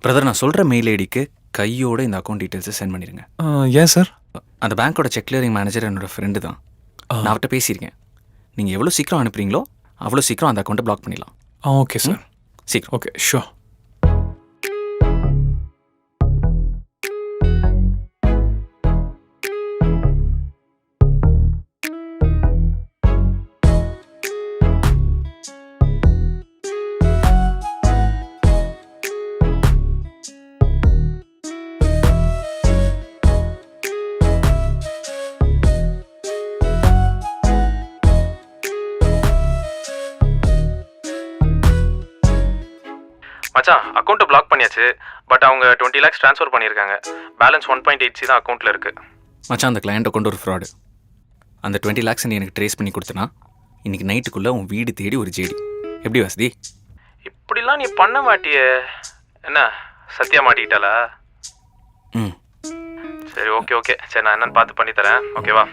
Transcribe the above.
Brother, நான் சொல்கிற mail ஐடிக்கு கையோட இந்த அக்கௌண்ட் டீட்டெயில்ஸை சென்ட் பண்ணிடுங்க. ஏன் சார்? அந்த பேங்க்கோட செக் கிளியரிங் மேனேஜர் என்னோட ஃப்ரெண்டு தான். நான் அவர்கிட்ட பேசியிருக்கேன். நீங்கள் எவ்வளோ சீக்கிரம் அனுப்புறீங்களோ அவ்வளோ சீக்கிரம் அந்த அக்கௌண்ட்டை பிளாக் பண்ணிடலாம். Okay sir. சீக்கிரம். Okay, sure. மச்சான், அக்கௌண்ட்டை பிளாக் பண்ணியாச்சு. பட் அவங்க 20 lakhs ட்ரான்ஸ்ஃபர் பண்ணியிருக்காங்க. பேலன்ஸ் 1.8C தான் அக்கௌண்ட்டில் இருக்குது. மச்சான், அந்த கிளையண்ட்டை கொண்டு ஒரு ஃப்ராடு. அந்த 20 lakhs நீ எனக்கு ட்ரேஸ் பண்ணி கொடுத்தனா இன்னைக்கு நைட்டுக்குள்ளே உன் வீடு தேடி ஒரு ஜேடி. எப்படி வசதி? இப்படிலாம் நீ பண்ண மாட்டியே. என்ன சத்யா மாட்டிக்கிட்டாளா? ம். சரி, ஓகே. சரி, நான் என்னன்னு பார்த்து பண்ணித்தரேன். ஓகேவா?